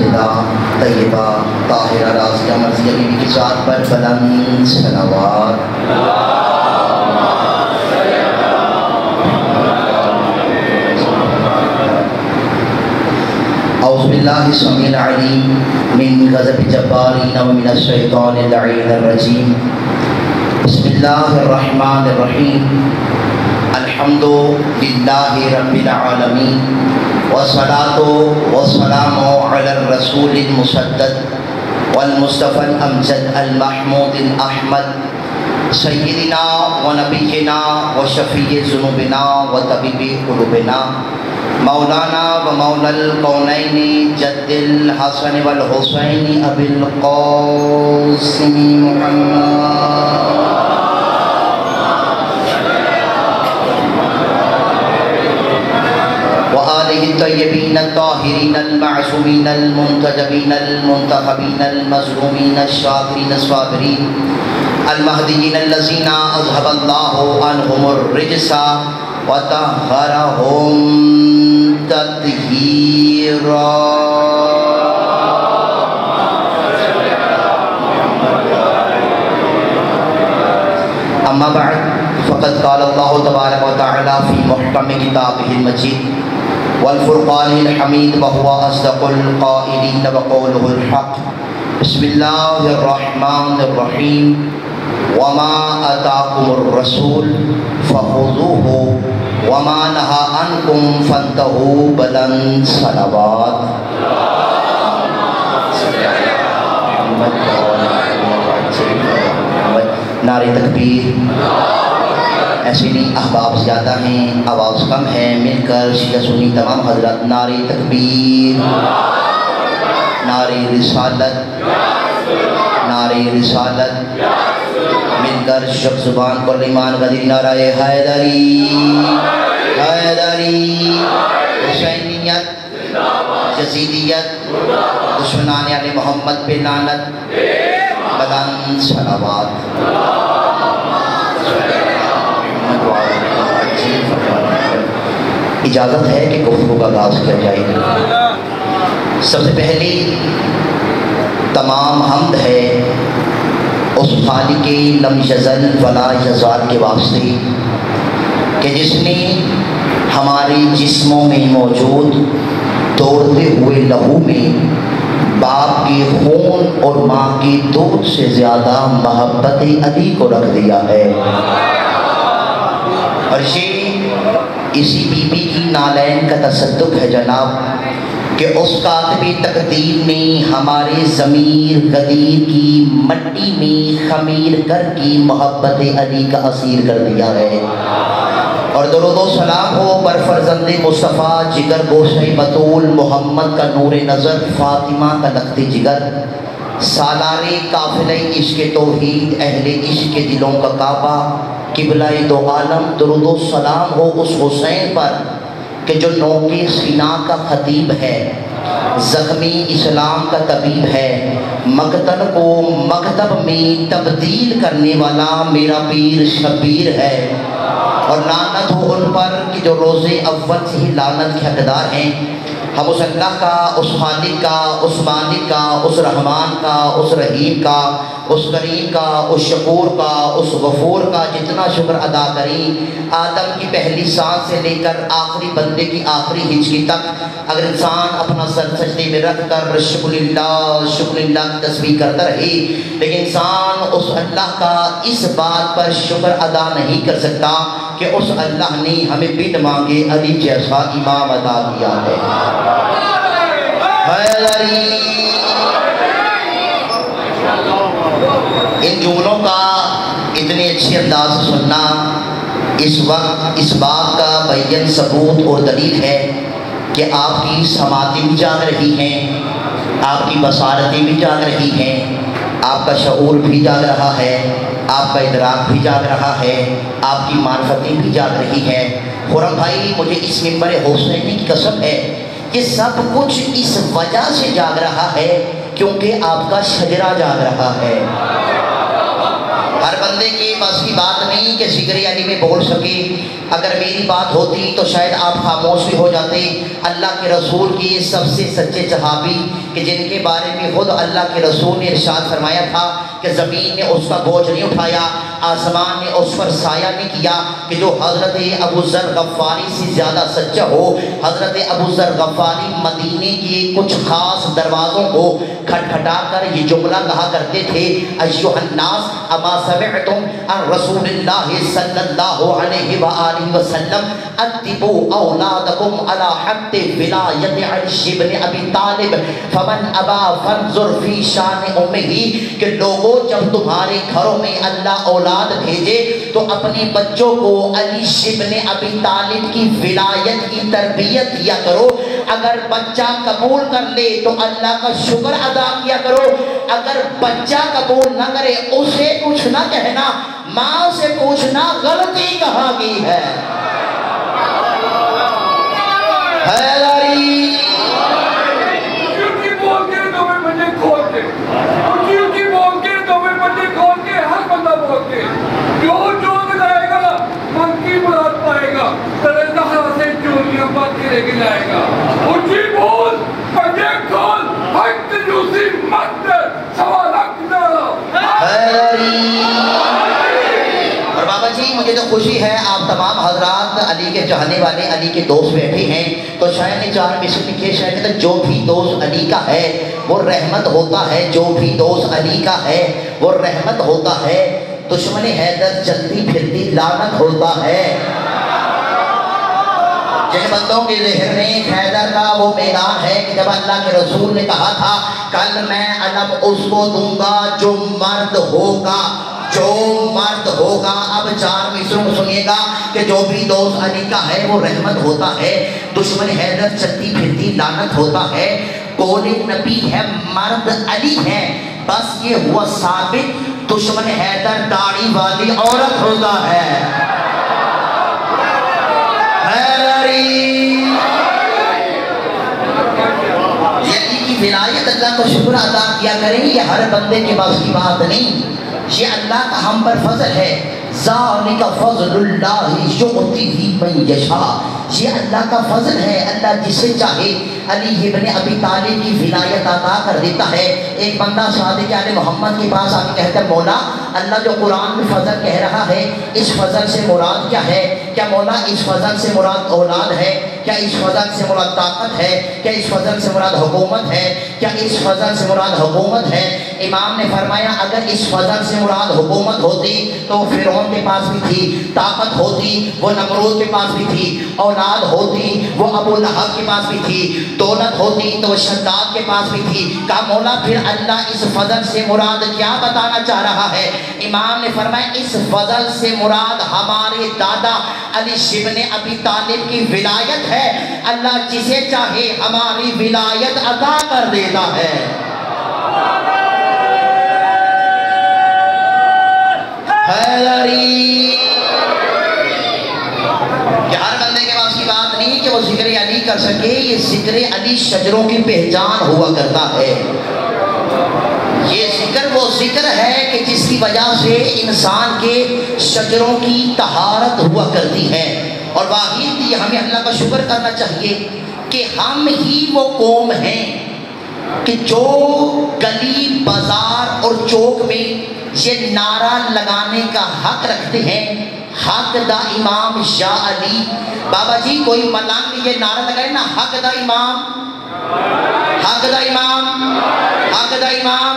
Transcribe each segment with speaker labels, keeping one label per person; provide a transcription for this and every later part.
Speaker 1: سیدہ طیبہ طاہرہ رازیہ مرضیہ بیوی کی ذات پر بلند صلوات۔ اعوذ باللہ السمیع العلیم من غضب الجبارین ومن الشیطان اللعین الرجیم۔ بسم اللہ الرحمن الرحیم۔ الحمد للہ رب العالمین والصلاة والسلام علی الرسول المسدد والمصطفى الامجد المحمود الاحمد سیدنا و نبینا و شفیع ذنوبنا و طبیب قلوبنا مولانا و مولا الکونین جد الحسن والحسین ابی القاسم محمد وآلہ الطیبین الطاہرین المعصومین المنتجبین المنتخبین المظلومین الشاکرین الصابرین المہدیین الذین اذھب اللہ عنہم الرجس وطہرہم تطہیرا۔ اما بعد فقد قال اللہ تبارک و تعالی فی محکم کتابہ المجید والفرقان الحمید وهو اصدق القائلین وقوله الحق۔ بسم اللہ الرحمن الرحیم۔ وما آتاکم الرسول فخذوه وما نہى عنکم فانتہوا بلند صلوات۔ نعرہ تکبیر۔ ایسے نہیں احباب زیادہ ہیں، آواز کم ہے، مل کر شیعہ سنی تمام حضرات نعرہ تکبیر، نعرہ رسالت، نعرہ رسالت، مل کر شک زبان پر ایمان غدیر نعرہ حیدری، حیدری، حسینیت، یزیدیت، دشمنان علی محمد پہ لعنت، بلند صلوات۔ اجازت ہے کہ گفتگو کا آغاز کیا جائے۔ سب سے پہلی تمام حمد ہے اس خالق لم یزل ولا یزال کے واسطے کہ جس نے ہمارے جسموں میں موجود دوڑتے ہوئے لہو میں باپ کے خون اور ماں کے دودھ سے زیادہ محبت علی کو رکھ دیا ہے، اور یہ اسی بی بی کی نالین کا تصدق ہے جناب کہ اس کاتب تقدیر نے ہمارے ضمیر غدیر کی مٹی میں خمیر کر کی محبت علی کا اسیر کر دیا ہے۔ اور درود و سلام ہو بر فرزند مصطفیٰ جگر گوشہ بطول محمد کا نور نظر فاطمہ کا لخت جگر سالار قافلہ عشق توحید اہل عشق کے دلوں کا کعبہ قبلہ دو عالم۔ درود و سلام ہو اس حسین پر کہ جو نوک سینہ کا خطیب ہے، زخمی اسلام کا طبیب ہے، مقتل کو مکتب میں تبدیل کرنے والا میرا پیر شبیر ہے۔ اور لعنت ہو ان پر کہ جو روز اول سے ہی لعنت کے حقدار ہیں۔ ہم اس اللہ کا، اس خالق کا، اس مالک کا، اس رحمان کا، اس رحیم کا، اس کریم کا، اس شکور کا، اس غفور کا جتنا شکر ادا کریں، آدم کی پہلی سانس سے لے کر آخری بندے کی آخری ہچکی تک اگر انسان اپنا سر سجدے میں رکھ کر شکر اللہ کی تسبیح کرتا رہے، لیکن انسان اس اللہ کا اس بات پر شکر ادا نہیں کر سکتا کہ اس اللہ نے ہمیں بن مانگے علی جیسا امام عطا کیا ہے۔ ان جملوں کا اتنے اچھے انداز سے سننا اس وقت اس بات کا بیان ثبوت اور دلیل ہے کہ آپ کی سماعتیں بھی جاگ رہی ہیں، آپ کی بصارتیں بھی جاگ رہی ہیں، آپ کا شعور بھی جاگ رہا ہے، آپ کا ادراک بھی جاگ رہا ہے، آپ کی معرفتیں بھی جاگ رہی ہیں۔ خرم بھائی مجھے اس منبر حسینی کی قسم ہے کہ سب کچھ اس وجہ سے جاگ رہا ہے کیونکہ آپ کا شجرہ جاگ رہا ہے۔ ہر بندے کے بس کی بات نہیں کہ ذکر علی میں بول سکے. اگر میری بات ہوتی تو شاید آپ خاموش بھی ہو جاتے. اللہ کے رسول کی سب سے سچے صحابی کہ جن کے بارے میں خود اللہ کے رسول نے ارشاد فرمایا تھا کہ زمین نے اس کا بوجھ نہیں اٹھایا, آسمان نے اس پر سایہ نہیں کیا, کہ جو حضرت ابو ذر غفاری سے زیادہ سچا ہو. حضرت ابو ذر غفاری مدینے کے کچھ خاص دروازوں کو کھٹکھٹا کر یہ جملہ کہا کرتے تھے, ایھا الناس اما سمعتم عن رسول اللہ صلی اللہ علیہ وآلہ وسلم ادبوا اولادکم علی حق ولایت علی بن ابی طالب فمن ابا فانظر فی شان امہ, کہ لوگوں جب تمہارے گھروں میں اللہ اولاد بھیجے تو اپنے بچوں کو علی بن ابی طالب کی ولایت کی تربیت کیا کرو. اگر بچہ قبول کر لے تو اللہ کا شکر ادا کیا کرو, اگر بچہ قبول نہ کرے اسے کچھ نہ کہنا, ماں سے پوچھنا غلطی کہاں کی ہے. حیدری اور بابا جی مجھے تو خوشی ہے آپ تمام حضرات علی کے چاہنے والے, علی کے دوست بیٹھے ہیں. تو شاید نے 4 مصر لکھے, شاید جو بھی دوست علی کا ہے وہ رحمت ہوتا ہے, جو بھی دوست علی کا ہے وہ رحمت ہوتا ہے. دشمن حیدر چلتی پھرتی لعنت ہوتا ہے. جن بندوں کے ذہن میں حیدر کا وہ میدان ہے کہ جب اللہ کے رسول نے کہا تھا کل میں علم اس کو دوں گا جو مرد ہوگا, جو مرد ہوگا. اب 4 مصروں کو سنیے گا کہ جو بھی دوست علی کا ہے وہ رحمت ہوتا ہے, دشمن حیدر چلتی پھرتی لعنت ہوتا ہے. کون نبی ہے مرد علی ہے, بس یہ ہوا ثابت دشمن حیدر داڑھی والی عورت ہوتا ہے. علی کی ولایت اللہ کو شکر ادا کیا کریں, یہ ہر بندے کے بس کی بات نہیں, یہ اللہ کا ہم پر فضل ہے. ذالک فضل اللہ یؤتیہ من یشاء, یہ اللہ کا فضل ہے, اللہ جسے چاہے علی ابن ابی طالب کی ولایت عطا کر دیتا ہے. ایک بندہ صادق آل محمد کے پاس آ کے کہتا ہے مولا اللہ جو قرآن میں فضل کہہ رہا ہے اس فضل سے مراد کیا ہے؟ کیا مولا اس فضل سے مراد اولاد ہے؟ کیا اس فضل سے مراد طاقت ہے؟ کیا اس فضل سے مراد حکومت ہے؟ کیا اس فضل سے مراد حکومت ہے؟ امام نے فرمایا اگر اس فضل سے مراد حکومت ہوتی تو فرعون کے پاس بھی تھی, طاقت ہوتی وہ نمرود کے پاس بھی تھی, اولاد ہوتی وہ ابو لہب کے پاس بھی تھی, دولت ہوتی تو وہ شداد کے پاس بھی تھی. کہا مولا پھر اللہ اس فضل سے مراد کیا بتانا چاہ رہا ہے؟ امام نے فرمایا اس فضل سے مراد ہمارے دادا علی بن ابی طالب کی ولایت ہے. اللہ جسے چاہے ہماری ولایت عطا کر دیتا ہے. حیدری کہ ہر بندے کے پاس کی بات نہیں کہ وہ ذکر علی کر سکے, یہ ذکر علی شجروں کی پہچان ہوا کرتا ہے. یہ ذکر وہ ذکر ہے کہ جس کی وجہ سے انسان کے شجروں کی طہارت ہوا کرتی ہے. اور واحد یہ ہمیں اللہ کا شکر کرنا چاہیے کہ ہم ہی وہ قوم ہیں کہ جو گلی بازار اور چوک میں یہ نعرہ لگانے کا حق رکھتے ہیں, حق دا امام یا علی. بابا جی کوئی ملنگ یہ نعرہ لگائے نا, حق دا امام, حق دا امام, حق دا امام,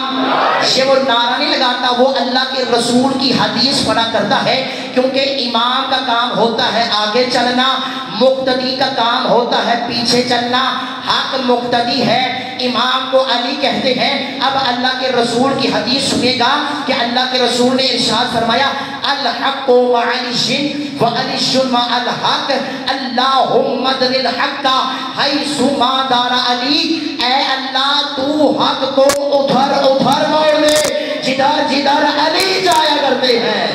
Speaker 1: یہ وہ نعرہ نہیں لگاتا, وہ اللہ کے رسول کی حدیث پڑھا کرتا ہے. کیونکہ امام کا کام ہوتا ہے آگے چلنا, مقتدی کا کام ہوتا ہے پیچھے چلنا. حق مقتدی ہے, امام کو علی کہتے ہیں. اب اللہ کے رسول کی حدیث سنیے گا کہ اللہ کے رسول نے ارشاد فرمایا الحق مع علی وعلی مع الحق اللہم ادر الحق حیث ما دار علی. اے اللہ تو حق کو ادھر ادھر موڑ دے جدھر جدھر علی جایا کرتے ہیں.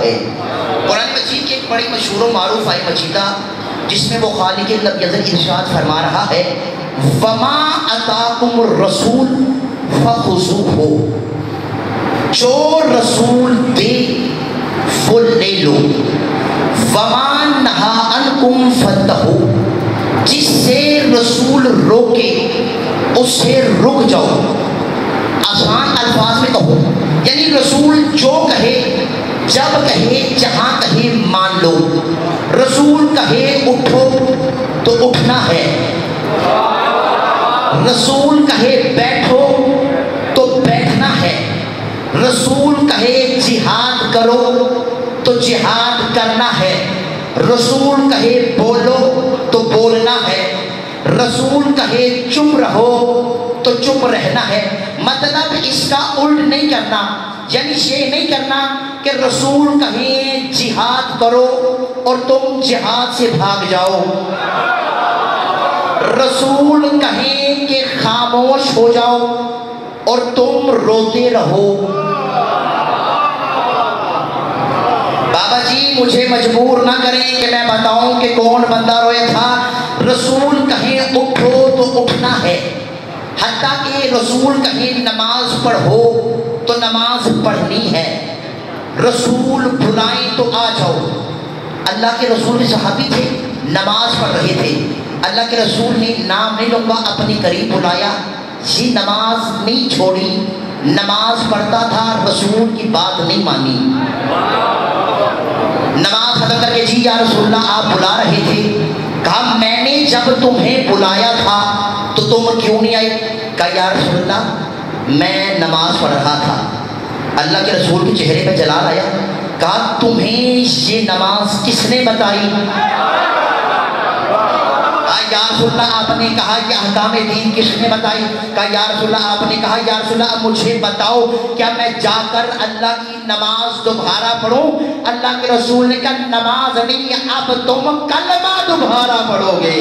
Speaker 1: ہے۔ قرآن مجید کی ایک بڑی مشہور و معروف آیت مجیدہ جس میں وہ خالق لم یزل ارشاد فرما رہا ہے وما اتاکم الرسول فخذوہ، جو رسول دے وہ لے لو، وما نہا عنکم فانتہوا، جس سے رسول روکے اس سے رک جاؤ۔ آسان الفاظ میں کہو یعنی رسول جو کہے جب کہے جہاں کہے مان لو، رسول کہے اٹھو تو اٹھنا ہے، رسول کہے بیٹھو تو بیٹھنا ہے، رسول کہے جہاد کرو تو جہاد کرنا ہے، رسول کہے بولو تو بولنا ہے، رسول کہے چپ رہو تو چپ رہنا ہے۔ مطلب اس کا الٹ نہیں کرنا، یعنی یہ نہیں کرنا کہ رسول کہیں جہاد کرو اور تم جہاد سے بھاگ جاؤ، رسول کہیں کہ خاموش ہو جاؤ اور تم روتے رہو۔ بابا جی مجھے مجبور نہ کریں کہ میں بتاؤں کہ کون بندہ رویا تھا۔ رسول کہیں اٹھو تو اٹھنا ہے، حتیٰ کہ رسول کہیں نماز پڑھو تو نماز پڑھنی ہے، رسول بلائیں تو آ جاؤ۔ اللہ کے رسول بھی صحابی تھے، نماز پڑھ رہے تھے، اللہ کے رسول نے نام نہیں لوں گا اپنی قریب بلایا، یہ نماز نہیں چھوڑی، نماز پڑھتا تھا، رسول کی بات نہیں مانی۔ نماز ختم کر کے جی یا رسول اللہ آپ بلا رہے تھے، کہا میں نے جب تمہیں بلایا تھا تو تم کیوں نہیں آئے؟ کہا یا رسول اللہ میں نماز پڑھ رہا تھا۔ اللہ کے رسول کے چہرے پہ جلال آیا، کہا تمہیں یہ نماز کس نے بتائی؟ یا رسول اللہ آپ نے کہا یہ احکام دین کس نے بتائی؟ کہا یا رسول اللہ آپ نے کہا یا رسول اللہ مجھے بتاؤ کیا میں جا کر اللہ کی نماز دوبارہ پڑھوں؟ اللہ کے رسول نے کہا نماز نہیں، اب تم کلمہ دوبارہ پڑھو گے۔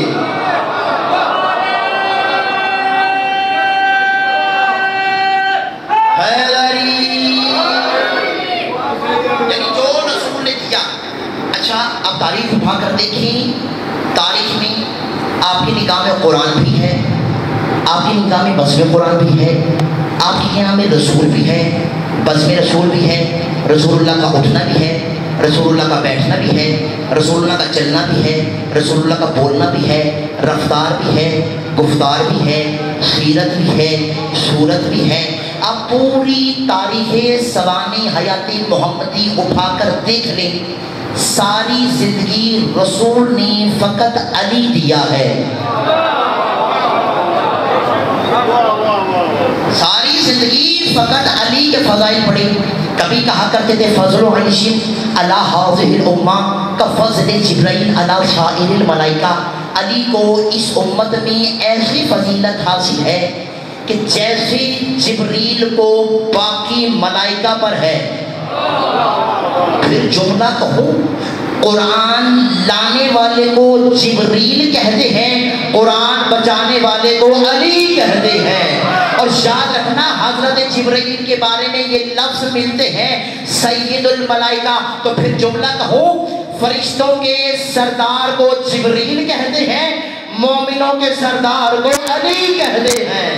Speaker 1: یعنی جو رسول نے دیا۔ اچھا اب تاریخ اٹھا کر دیکھیں، تاریخ میں آپ کی نگاہ میں قرآن بھی ہے، آپ کی نگاہ میں بزم قرآن بھی ہے، آپ کی نگاہ میں رسول بھی ہے، بزم رسول بھی ہے، رسول اللہ کا اٹھنا بھی ہے، رسول اللہ کا بیٹھنا بھی ہے، رسول اللہ کا چلنا بھی ہے، رسول اللہ کا بولنا بھی ہے، رفتار بھی ہے، گفتار بھی ہے، سیرت بھی ہے، صورت بھی ہے۔ اب پوری تاریخ سوانح حیات محمدی اٹھا کر دیکھ لیں، ساری زندگی رسول نے فقط علی دیا ہے، ساری زندگی فقط علی کے فضائل پڑھی۔ کبھی کہا کرتے تھے فضل عیشم علی حاضر الامہ کا فضل جبرائیل علی سائر الملائکہ، علی کو اس امت میں ایسی فضیلت حاصل ہے کہ جیسے جبریل کو باقی ملائکہ پر ہے۔ پھر جملہ کہو، قرآن لانے والے کو جبریل کہتے ہیں، قرآن بچانے والے کو علی کہتے ہیں۔ اور یاد رکھنا حضرت جبریل کے بارے میں یہ لفظ ملتے ہیں سید الملائکہ، تو پھر جملہ کہو، فرشتوں کے سردار کو جبریل کہتے ہیں، مومنوں کے سردار کو علی کہتے ہیں۔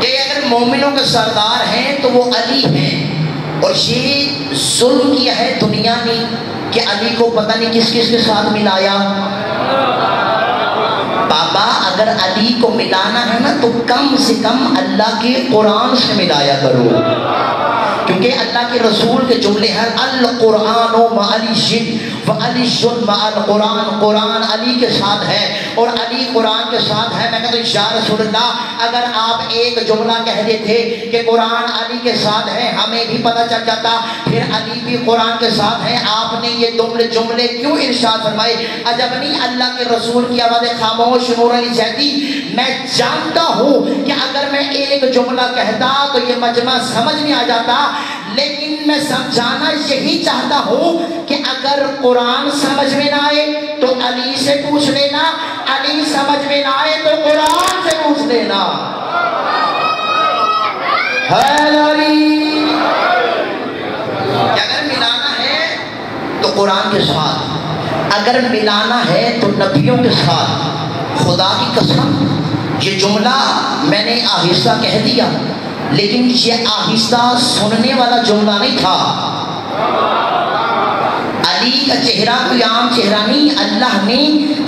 Speaker 1: یہ اگر مومنوں کے سردار ہیں تو وہ علی ہیں، اور یہ ظلم کیا ہے دنیا نے کہ علی کو پتہ نہیں کس کس کے ساتھ ملایا۔ بابا اگر علی کو ملانا ہے نا تو کم سے کم اللہ کے قرآن سے ملایا کرو، کیونکہ اللہ کے رسول کے جملے ہیں القرآن مع علی وعلی مع القرآن، قرآن علی کے ساتھ ہے اور علی قرآن کے ساتھ ہے۔ میں کہتا ہوں یا رسول اللہ اگر آپ ایک جملہ کہہ دیتے کہ قرآن علی کے ساتھ ہے ہمیں بھی پتہ چل جاتا، پھر علی بھی قرآن کے ساتھ ہے، آپ نے یہ جملے کیوں ارشاد فرمائے؟ عجب نہیں اللہ کے رسول کی آواز خاموش نور علی جہتی۔ میں جانتا ہوں کہ اگر میں ایک جملہ کہتا تو یہ مجمع سمجھ نہیں آ جاتا، لیکن میں سمجھانا یہی چاہتا ہوں کہ اگر قرآن سمجھ میں نہ آئے تو علی سے پوچھ لینا، علی سمجھ میں نہ آئے تو قرآن سے پوچھ لینا۔ اگر ملانا ہے تو قرآن کے ساتھ، اگر ملانا ہے تو نبیوں کے ساتھ۔ خدا کی قسم یہ جملہ میں نے آہستہ کہہ دیا، لیکن یہ آہستہ سننے والا جملہ نہیں تھا۔ علی کا چہرہ کوئی عام چہرہ نہیں، اللہ نے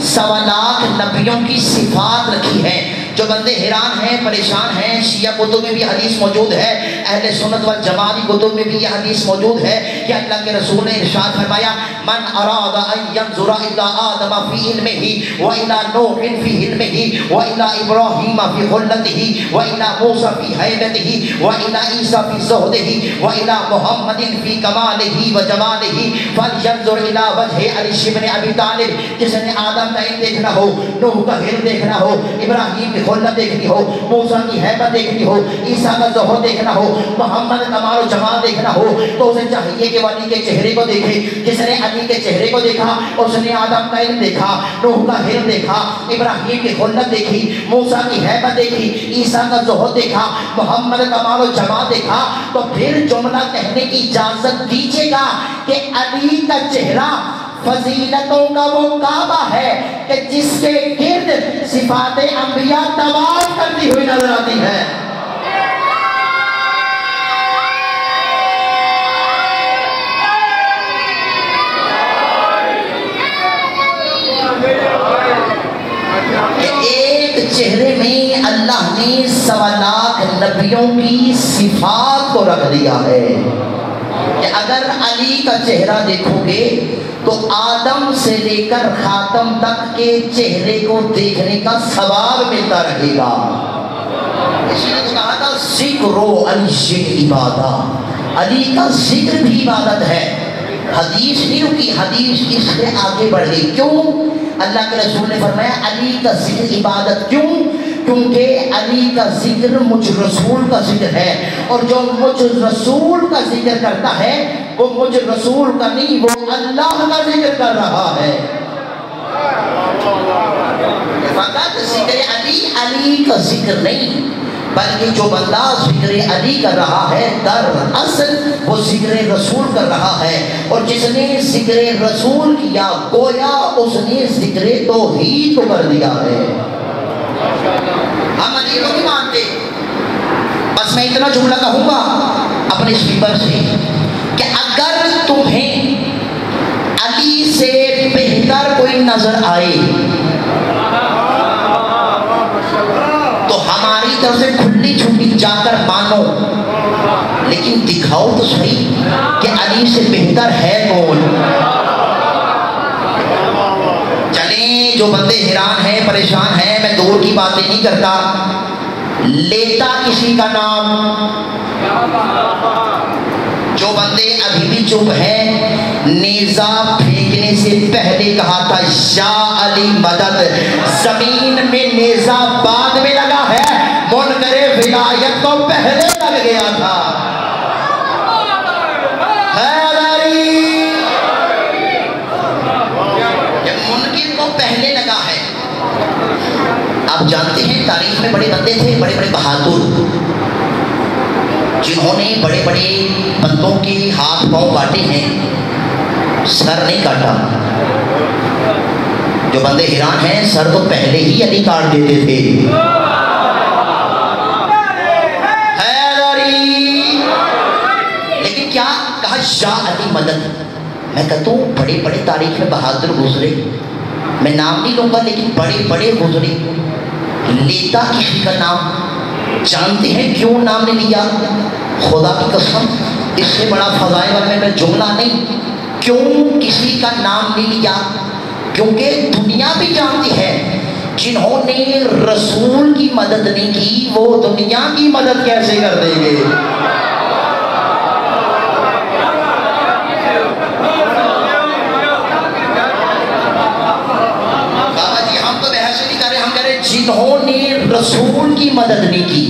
Speaker 1: 1.25 لاکھ نبیوں کی صفات رکھی ہے۔ جو بندے حیران ہیں، پریشان ہیں، شیعہ کتب میں بھی حدیث موجود ہے، اہل سنت والجماعت کتب میں بھی یہ حدیث موجود ہے کہ اللہ کے رسول نے ارشاد فرمایا من اراد ان ينظر الى آدم في علمه والى نوح في علمه والى ابراہیم في خلته والى موسى في هیبته والى عیسی في زہده والى محمد في کماله وجماله فلينظر الى وجه علی بن ابی طالب۔ جس نے آدم کا علم دیکھنا ہو، نوح کا علم دیکھنا ہو، ابراہیم کی خلت دیکھنی ہو، موسیٰ کی ہیبت دیکھنی ہو، عیسیٰ کا ظہور دیکھنا ہو، محمد کمال و جمال دیکھنا ہو، تو اسے چاہیے کہ وہ علی کے چہرے کو دیکھے۔ جس نے علی کے چہرے کو دیکھا اس نے آدم کا علم دیکھا، نوح کا علم دیکھا، ابراہیم کی خلت دیکھی، موسیٰ کی ہیبت دیکھی، عیسیٰ کا ظہور دیکھا، محمد کمال و جمال دیکھا۔ تو پھر جملہ کہنے کی اجازت دیجیے گا کہ علی کا چہرہ فضیلتوں کا وہ کعبہ ہے کہ جس کے گرد صفات انبیاء طواف کرتی ہوئی نظر آتی ہے۔ ایک چہرے میں اللہ نے 1.25 لاکھ نبیوں کی صفات کو رکھ دیا ہے کہ اگر علی کا چہرہ دیکھو گے تو آدم سے لے کر خاتم تک کے چہرے کو دیکھنے کا ثواب ملتا رہے گا۔ اس لیے تو کہا تھا ذکر علی عبادہ، علی کا ذکر بھی عبادت ہے۔ حدیث نہیں رکی، حدیث اس سے آگے بڑھ گئی۔ کیوں؟ اللہ کے رسول نے فرمایا علی کا ذکر عبادت۔ کیوں؟ کیونکہ علی کا ذکر مجھ رسول کا ذکر ہے، اور جو مجھ رسول کا ذکر کرتا ہے وہ مجھ رسول کا نہیں، وہ اللہ کا ذکر کر رہا ہے۔ فقط ذکر علی، علی کا ذکر نہیں، بلکہ جو بندہ ذکر علی کر رہا ہے در اصل وہ ذکر رسول کر رہا ہے، اور جس نے ذکر رسول کیا گویا اس نے ذکر توحید کو کر دیا ہے۔ ہم علی کو نہیں مانتے، بس میں اتنا جملہ کہوں گا اپنے اسپیکر سے کہ اگر تمہیں علی سے بہتر کوئی نظر آئے تو ہماری طرف سے کھلی چھٹی جا کر مانو، لیکن دکھاؤ تو صحیح کہ علی سے بہتر ہے کون۔ چلیں جو بندے حیران ہیں، پریشان ہیں، میں دور کی باتیں نہیں کرتا، لیتا کسی کا نام، جو بندے ابھی بھی چپ ہیں، نیزہ پھینکنے سے پہلے کہا تھا یا علی مدد، زمین میں نیزہ بعد میں لگا ہے، منکر ولایت کو پہلے لگ گیا تھا۔ منکر کو پہلے لگا ہے۔ آپ جانتے ہیں تاریخ میں بڑے بندے تھے، بڑے بڑے بہادر، جنہوں نے بڑے بڑے بندوں کے ہاتھ پاؤں کاٹے ہیں، سر نہیں کاٹا۔ جو بندے حیران ہیں، سر تو پہلے ہی علی کاٹ دیتے تھے۔ لیکن کیا کہا یا علی مدد۔ میں کہتا ہوں بڑے بڑے تاریخ میں بہادر گزرے، میں نام نہیں لوں گا لیکن بڑے بڑے گزرے، لیتا کسی کا نام، جانتے ہیں کیوں نام نے لیا؟ خدا کی قسم اس سے بڑا فضائل میں جملہ نہیں، کیوں کسی کا نام نہیں لیا؟ کیونکہ دنیا بھی جانتی ہے جنہوں نے رسول کی مدد نہیں کی وہ دنیا کی مدد کیسے کر دیں گے۔ بابا جی ہم تو بحث نہیں کر رہے، ہم کہہ رہے جنہوں نے رسول کی مدد نہیں کی،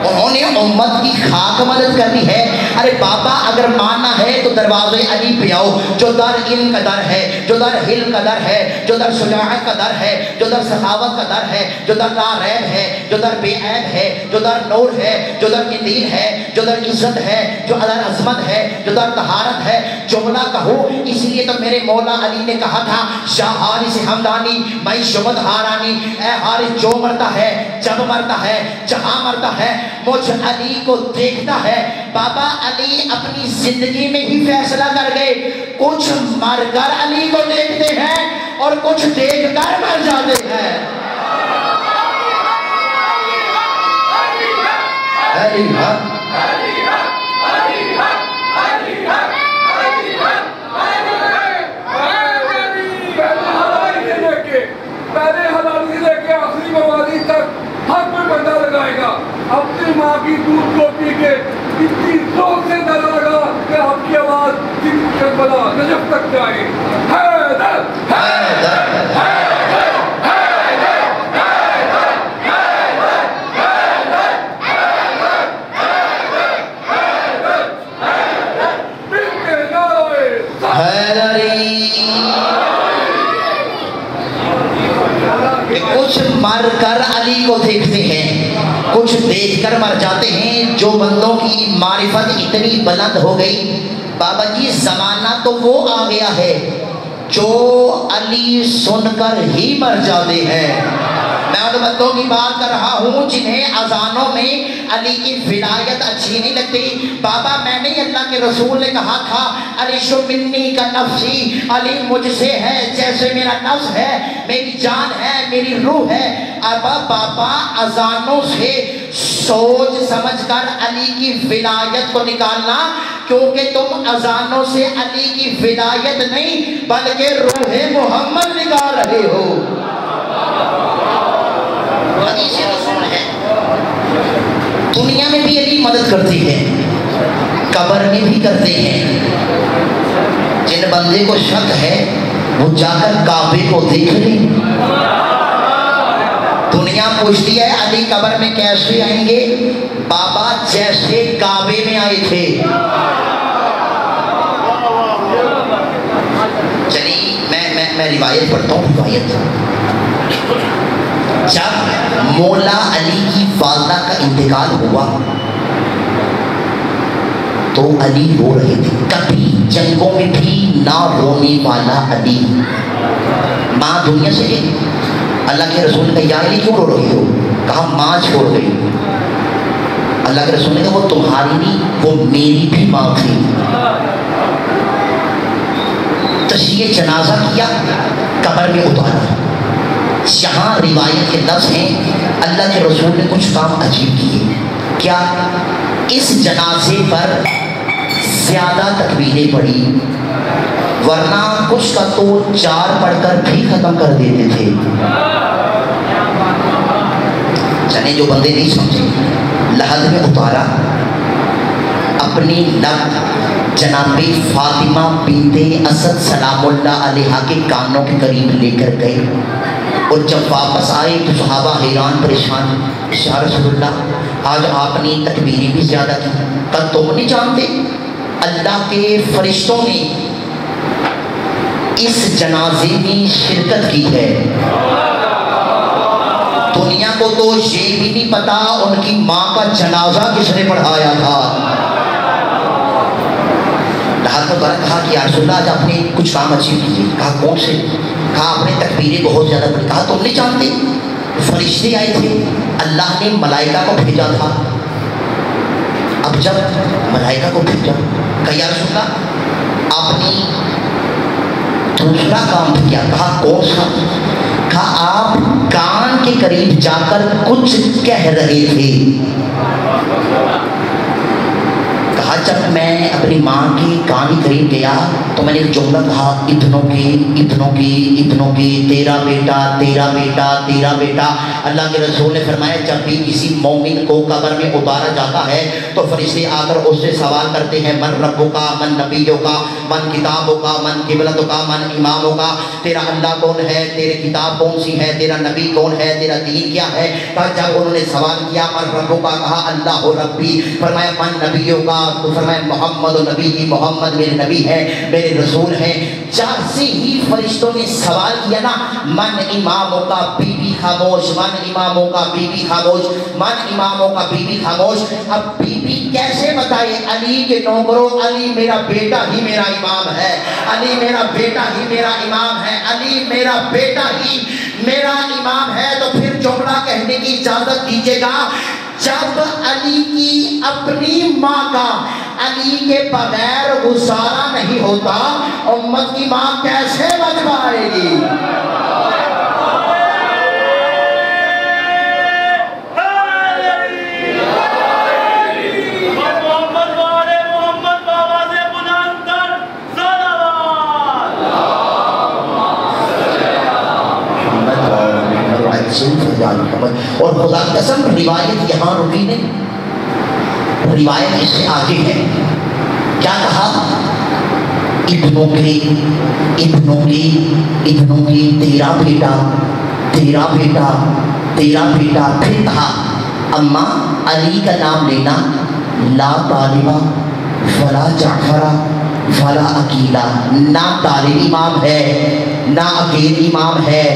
Speaker 1: انہوں نے امت کی خاک مدد کرنی ہے، ارے بابا اگر ماننا ہے تو دروازے علی پہ آؤ، جو در علم کا در ہے، جو در حلم کا در ہے، جو در شجاعت کا در ہے، جو در سخاوت کا در ہے، جو در لا ریب ہے، جو در بے عیب ہے، جو در نور ہے، جو در قندیل ہے، جو در عزت ہے، جو در عظمت ہے، جو در طہارت ہے، جملہ کہو۔ اس لیے تو میرے مولا علی نے کہا تھا شاہ حارث ہمدانی میں شمد ہارانی، اے حارث جو مرتا ہے جب مرتا ہے جہاں مرتا ہے مجھ علی کو دیکھتا ہے۔ بابا علی اپنی زندگی میں ہی فیصلہ کر گئے، کچھ مر کر علی کو دیکھتے ہیں اور کچھ دیکھ کر مر جاتے ہیں۔ علی حق
Speaker 2: پہلے حلالی سے لے کے آخری موادی تک ہر کوئی بندہ لگائے گا، اپنی ماں کی دودھ کو پی کے اتنی زور سے نہ لگا کہ آپ کی آواز کربلا نجف تک جائے۔ حیدر حیدر حیدر حیدر حیدر حیدر حیدر حیدر مل کے نعرے
Speaker 1: حیدری۔ کچھ مر کر علی کو دیکھتے ہیں، کچھ دیکھ کر مر جاتے ہیں۔ جو بندوں کی معرفت اتنی بلند ہو گئی، بابا جی زمانہ تو وہ آ گیا ہے جو علی سن کر ہی مر جاتے ہیں۔ میں ان بندوں کی بات کر رہا ہوں جنہیں اذانوں میں علی کی ولایت اچھی نہیں لگتی۔ بابا میں نے اللہ کے رسول نے کہا تھا علی شو منی کا نفسی، علی مجھ سے ہے جیسے میرا نفس ہے، میری جان ہے، میری روح ہے۔ اب بابا اذانوں سے سوچ سمجھ کر علی کی ولایت کو نکالنا، کیونکہ تم اذانوں سے علی کی ولایت نہیں بلکہ روح محمد نکال رہے ہو۔ حدیث رسول ہے، دنیا میں بھی علی مدد کرتی ہے، قبر میں بھی کرتے ہیں۔ جن بندے کو شک ہے وہ جا کر کعبے کو دیکھ لیں۔ دنیا پوچھتی ہے علی قبر میں کیسے آئیں گے؟ بابا جیسے کعبے میں آئے تھے۔ چلیے میں روایت پڑھتا ہوں۔ روایت جب مولا علی کی والدہ کا انتقال ہوا تو علی رو رہے تھے، کبھی جنگوں میں بھی نہ رونے والا علی۔ ماں دنیا سے گئی، اللہ کے رسول نے کہا یا علی کیوں رو رہی ہو؟ کہا ماں چھوڑ گئی۔ اللہ کے رسول نے کہا وہ تمہاری نہیں، وہ میری بھی ماں تھی۔ تشییع جنازہ کیا، قبر میں اتارا۔ یہاں روایت کے لفظ ہیں اللہ کے رسول نے کچھ کام عجیب کیے۔ کیا؟ اس جنازے پر زیادہ تکبیریں پڑھی، ورنہ کچھ کا تو 4 پڑھ کر بھی ختم کر دیتے تھے۔ چلیں جو بندے نہیں سمجھے، لحد میں اتارا، اپنی لب جناب فاطمہ بنت اسد سلام اللہ علیہا کے کانوں کے قریب لے کر گئے، اور جب واپس آئے تو صحابہ حیران پریشان، یا رسول اللہ آج آپ نے تکبیریں بھی زیادہ کی، پر تم نہیں جانتے اللہ کے فرشتوں نے اس جنازے میں شرکت کی ہے۔ دنیا کو تو یہ بھی نہیں پتا ان کی ماں کا جنازہ کس نے پڑھایا تھا۔ کہا کہ یا رسول اللہ آج آپ نے کچھ کام اچیو کیے۔ کہا کون سے؟ کہا آپ نے تکبیریں بہت زیادہ پڑھی۔ کہا تم نہیں جانتے فرشتے آئے تھے، اللہ نے ملائکہ کو بھیجا تھا۔ اب جب ملائکہ کو بھیجا، کہا یا رسول اللہ آپ نے دوسرا کام بھی کیا۔ کہا کون سا؟ کہا آپ کان کے قریب جا کر کچھ کہہ رہے تھے۔ کہا جب میں اپنی ماں کے کان کے قریب گیا تو میں نے ایک جملہ کہا، ابنوں کے تیرا بیٹا تیرا بیٹا تیرا بیٹا۔ اللہ کے رسول نے فرمایا جب بھی کسی مومن کو قبر میں اتارا جاتا ہے تو فرشتے آ کر اس سے سوال کرتے ہیں من ربوں کا، من نبیوں کا، من کتابوں کا، من قبلتوں کا، من اماموں کا۔ تیرا اللہ کون ہے، تیرے کتاب کون سی ہے، تیرا نبی کون ہے، تیرا دین کیا ہے۔ جب انہوں نے سوال کیا من ربوں کا، کہا اللہ ربی۔ فرمایا من نبیوں کا، کو فرمایا محمد نبی کی، محمد میرے نبی ہیں، میرے رسول ہیں۔ جیسے ہی فرشتوں نے سوال کیا نا، من اماموں کا بی بی خاموش، من اماموں کا بی بی خاموش، من اماموں کا بی بی خاموش۔ اب بی بی کیسے بتائے علی کے نوکروں، علی میرا بیٹا ہی میرا امام ہے، علی میرا بیٹا ہی میرا امام ہے، علی میرا بیٹا ہی میرا امام ہے۔ تو پھر جملہ کہنے کی اجازت دیجیے گا، جب علی کی اپنی ماں کا علی کے بغیر گزارا نہیں ہوتا، امت کی ماں کیسے بچ پائے گی؟ اور خدا کی قسم روایت یہاں رکی نہیں، روایت اس سے آگے ہے۔ کیا کہا؟ ابنوں کے تیرا بیٹا تیرا بیٹا تیرا بیٹا۔ پھر کہا اماں علی کا نام لینا، لا طالبہ ولا جعفرہ ولا عقیلہ، نہ طالب امام ہے نہ عقیل امام ہے،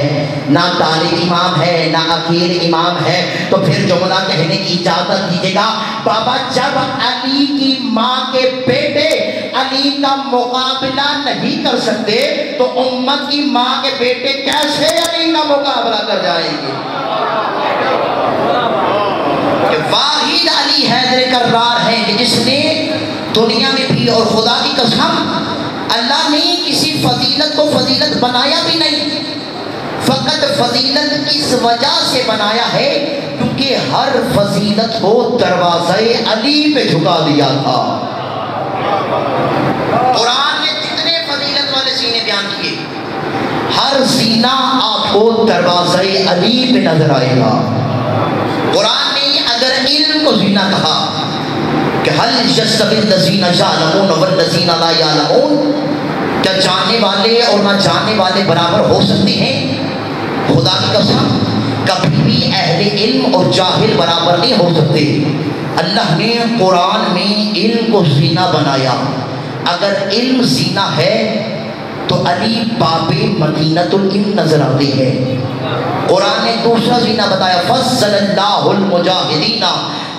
Speaker 1: نہ طالب امام ہے نہ عقیل امام ہے۔ تو پھر جملہ کہنے کی اجازت دیجیے گا، بابا جب علی کی ماں کے بیٹے علی کا مقابلہ نہیں کر سکتے تو امت کی ماں کے بیٹے کیسے علی کا مقابلہ کر جائیں گے؟ کہ واحد علی حیدر کرار ہے کہ جس نے دنیا میں بھی، اور خدا کی قسم اللہ نے کسی فضیلت کو فضیلت بنایا بھی نہیں، فقط فضیلت اس وجہ سے بنایا ہے کیونکہ ہر فضیلت کو دروازہ علی پہ جھکا دیا تھا۔ قرآن نے جتنے فضیلت والے سینے بیان کیے، ہر سینہ آپ کو دروازہ علی پہ نظر آئے گا۔ قرآن نے اگر علم کو زینہ کہا کہ حل یستوی الذین یعلمون والذین لا یعلمون، کیا جاننے والے اور نہ جاننے والے برابر ہو سکتے ہیں؟ خدا کی قسم کبھی بھی اہل علم اور جاہل برابر نہیں ہو سکتے۔ اللہ نے قرآن میں علم کو زینہ بنایا۔ اگر علم زینہ ہے تو علی باب مدینۃ العلم نظر آتے ہیں۔ قرآن نے دوسرا زینہ بتایا، فضل اللہ المجاہدین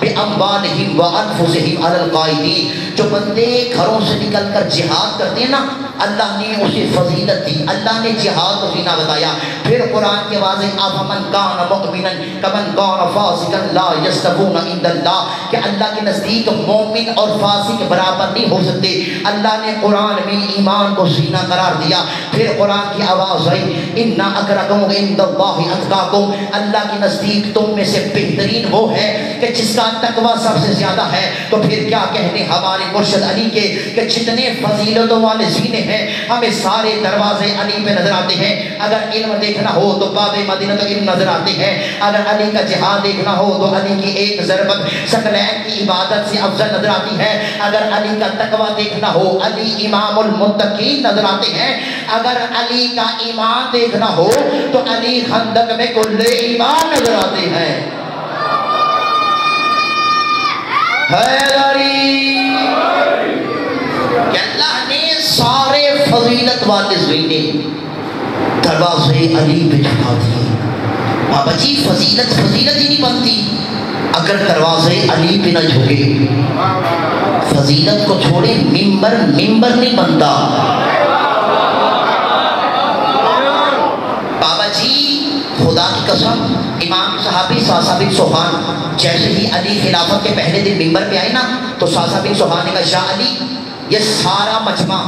Speaker 1: بِأَمْوَالِهِمْ وَأَنفُسِهِمْ عَلَى الْقَائِدِينَ۔ جو بندے گھروں سے نکل کر جہاد کرتے ہیں نا، اللہ نے اسے فضیلت دی، اللہ نے جہاد کو زینہ بتایا۔ پھر قرآن کے واضح أَفَمَنْ كَانَ مُؤْمِنًا كَمَنْ كَانَ فَاسِقًا لَا يَسْتَوُونَ عِندَ اللَّهِ، کہ اللہ کے نزدیک مومن اور فاسق برابر نہیں ہو سکتے۔ اللہ نے قرآن میں ایمان کو زینہ قرار دیا۔ پھر قرآن کی آواز آئی، إِنَّ أَكْرَمَكُمْ عِندَ اللَّهِ أَتْقَاكُمْ، اللہ کے نزدیک تم میں سے بہترین وہ ہے کہ جس کا تقوی سب سے زیادہ ہے۔ تو پھر کیا کہنے ہمارے مرشد علی کے کہ جتنے فضیلتوں والے سینے ہیں ہمیں سارے دروازے علی پہ نظر آتے ہیں۔ اگر علم دیکھنا ہو تو باب مدینۃ العلم نظر آتے ہیں، اگر علی کا جہاد دیکھنا ہو تو علی کی ایک ضربت ثقلین کی عبادت سے افضل نظر آتی ہے، اگر علی کا تقوی دیکھنا ہو علی امام المتقین نظر آتے ہیں، اگر علی کا ایمان دیکھنا ہو تو علی خندق میں کل ایمان نظر آتے ہیں۔ حیدری کہ اللہ نے سارے فضیلت والے زینے دروازے علی پہ جھکا دیے۔ بابا جی فضیلت فضیلت ہی نہیں بنتی اگر دروازے علی پہ نہ جھکے۔ فضیلت کو چھوڑے ممبر نہیں بنتا۔ بابا جی خدا کی قسم امام صحابی ساسا بن سوحان جیسے ہی علی خلافت کے پہلے دن ممبر پہ آئے نا تو ساسا بن سوحان نے کہا یا علی یہ سارا مجمع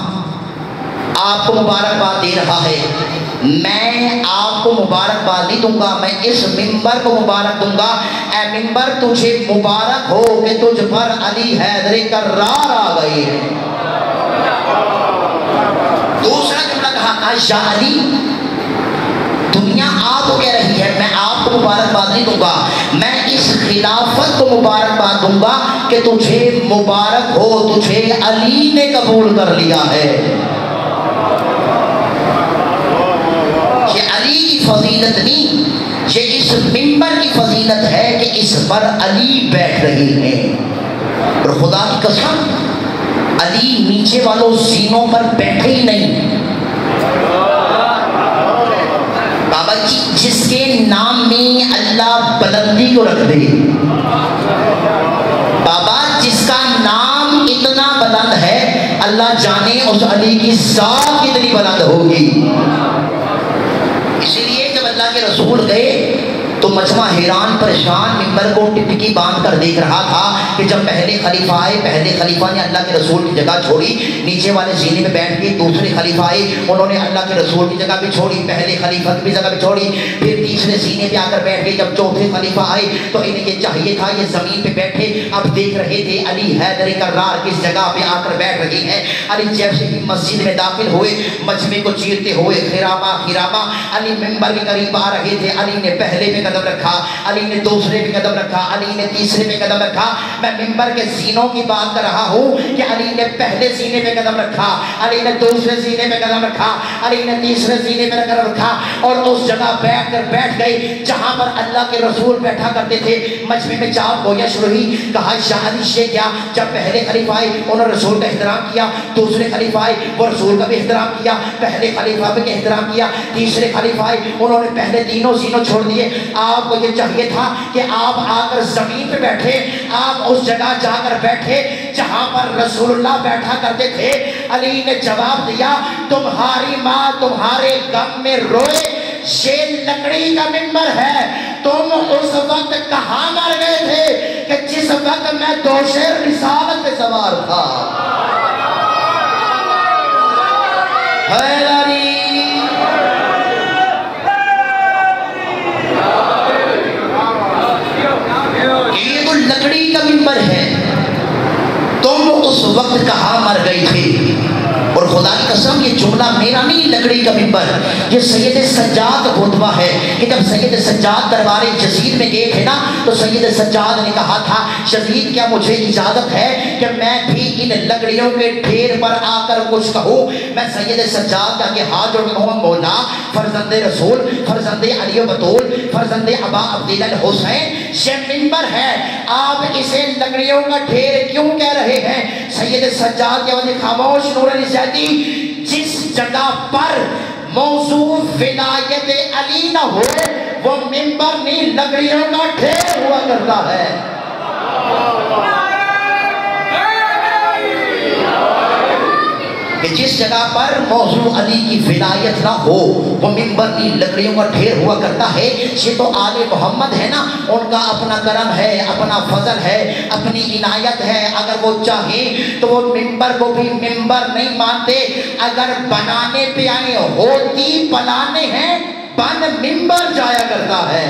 Speaker 1: آپ کو مبارکباد دے رہا ہے، میں آپ کو مبارکباد نہیں دوں گا، میں اس ممبر کو مبارک دوں گا۔ اے ممبر تجھے مبارک ہو کہ تجھ پر علی حیدر کرار آ گئے ہیں۔ دوسرا جملہ کہا یا علی دنیا آپ کو کہہ رہی ہے، میں آپ کو مبارکباد نہیں دوں گا، میں اس خلافت کو مبارکباد دوں گا کہ تجھے مبارک ہو، تجھے علی نے قبول کر لیا ہے۔ یہ علی کی فضیلت نہیں، یہ اس ممبر کی فضیلت ہے کہ اس پر علی بیٹھ رہے ہیں۔ اور خدا کی قسم علی نیچے والوں زینوں پر بیٹھے ہی نہیں. بابا جی جس کے نام میں اللہ بلندی کو رکھ دے، بابا جس کا نام اتنا بلند ہے، اللہ جانے اس علی کی ذات کتنی بلند ہوگی. اسی لیے جب اللہ کے رسول گئے تو مجمع حیران پریشان ممبر کو ٹپکی باندھ کر دیکھ رہا تھا کہ جب پہلے خلیفہ آئے، پہلے خلیفہ نے اللہ کے رسول کی جگہ چھوڑی، نیچے والے زینے میں بیٹھ گئے. دوسرے خلیفہ آئے، انہوں نے اللہ کے رسول کی جگہ بھی چھوڑی، پہلے خلیفہ کی بھی جگہ بھی چھوڑی، پھر تیسرے زینے پہ آ کر بیٹھ گئے. جب چوتھے خلیفہ آئے تو انہیں یہ چاہیے تھا یہ زمین پہ بیٹھے. اب دیکھ رہے تھے علی حیدر کرار کس جگہ پہ آ کر بیٹھ رہی ہیں. علی جیسے ہی مسجد میں داخل ہوئے، مجمع کو چیرتے ہوئے خراما خراما علی ممبر کے قریب آ رہے تھے. علی نے پہلے پہ قدم رکھا، علی نے دوسرے پہ قدم رکھا، علی نے تیسرے پہ قدم رکھا. میں ممبر کے زینوں کی بات کر رہا ہوں کہ علی نے پہلے زینے پہ قدم رکھا، علی نے دوسرے زینے پہ قدم رکھا، علی نے تیسرے زینے پہ قدم رکھا اور اس جگہ بیٹھ گئے جہاں پر اللہ کے رسول بیٹھا کرتے تھے. مجمع میں چار گویاں شروع ہوئی. کہا شاہ علی سے کیا؟ جب پہلے خلیفہ آئے انہوں نے رسول کا احترام کیا، دوسرے خلیفہ آئے وہ رسول کا بھی احترام کیا، پہلے خلیفہ بھی احترام کیا، تیسرے خلیفہ آئے انہوں نے پہلے تینوں زینوں چھوڑ دیے. آپ کو یہ چاہیے تھا کہ آپ آ کر زمین پہ بیٹھے، آپ اس جگہ جا کر بیٹھے جہاں پر رسول اللہ بیٹھا کرتے تھے. علی نے جواب دیا تمہاری ماں تمہارے غم میں روئے، یہ لکڑی کا منبر ہے. تم اس وقت کہاں مر گئے تھے کہ جس وقت میں دوش رسالت پہ سوار تھا. حیدری یہ تو لکڑی کا منبر ہے، تم اس وقت کہاں مر گئی تھے. اور خدا کی قسم یہ جملہ میرا نہیں، لکڑی کا منبر یہ سید سجاد کا خطبہ ہے کہ جب سید سجاد دربار یزید میں گئے تھے نا تو سید سجاد نے کہا تھا یزید کیا مجھے اجازت ہے کہ میں بھی ان لکڑیوں کے ڈھیر پر آ کر کچھ کہوں. میں سید سجاد کا کہ ہاتھ جوڑ کے کہوں مولا فرزند رسول، فرزند علی و بطول، فرزند ابا عبداللہ الحسین یہ منبر ہے، آپ اسے لکڑیوں کا ڈھیر کیوں کہہ رہے ہیں؟ سید سجاد کے وجہ خاموش نور علی زیدی جس جگہ پر موضوع ولایت علی نہ ہو وہ منبر نہیں لکڑیوں کا ڈھیر ہوا کرتا ہے. کہ جس جگہ پر موضوع علی کی ولایت نہ ہو وہ منبر نہیں لکڑیوں کا ڈھیر ہوا کرتا ہے. یہ تو آل محمد ہے نا، ان کا اپنا کرم ہے، اپنا فضل ہے، اپنی عنایت ہے. اگر وہ چاہیں تو وہ منبر کو بھی منبر نہیں مانتے. اگر بنانے پہ آئے ہوتی بنانے ہیں بن منبر جایا کرتا ہے.